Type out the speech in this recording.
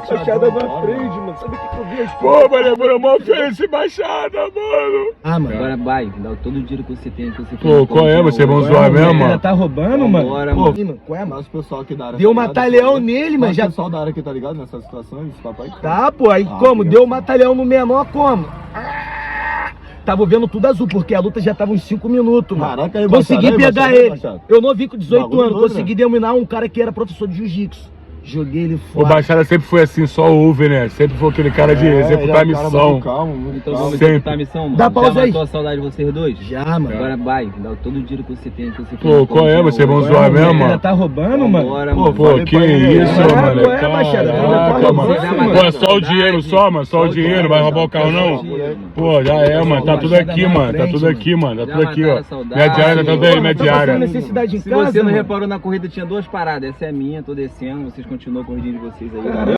Baixada não aprende, mano. Sabe o que eu vejo? Pô, mano, demorou mó feio esse baixada, mano. Ah, mano. Agora vai, dá todo o dinheiro que você tem. Que você Pô, qual é? Vocês vão zoar mesmo, mano? Tá roubando, mano? Bora, Pô, mano. ih, mano, qual é, mano? Mas o pessoal aqui da área. Deu tá ligado? mata-leão nele, mano. Mas Já... o pessoal da área aqui tá ligado nessas situações, esse papai? Tá, pô. Aí como? beleza. Deu mata-leão no menor, como? Tava vendo tudo azul, porque a luta já tava uns 5 minutos, mano. Caraca, aí, Consegui Machado, aí, pegar Machado, aí, ele. Machado. Eu não vi com 18 Bagulho anos. doido, Consegui né? dominar um cara que era professor de jiu-jitsu. Joguei ele O fora. Baixada sempre foi assim, só ouve, né? Sempre foi aquele cara de executar a ele é um cara missão. muito calmo, muito Então calmo. vamos Sempre. executar a missão, mano. Dá pausa Já aí. matou a saudade de vocês dois? Já, mano. Agora vai, dá todo o dinheiro que você tem. Que você Pô, qual é? Vocês vão zoar mesmo, Já mano? tá roubando, mano? Bora, Pô, mano. Pô, falei que pra ele, isso, né? mano? Qual é, Baixada? Caraca, mano. Mano. Pô, é só o dinheiro só, mano. Só o dinheiro. Vai roubar o carro, não? Pô, já é, mano. Tá tudo aqui, mano. Tá tudo aqui, mano. Tá tudo aqui, ó. Minha diária tá tudo aí, minha Tá passando diária. necessidade em Se casa, você não mano? reparou na corrida, tinha duas paradas. Essa é minha, tô descendo. Vocês continuam a corridinha de vocês aí.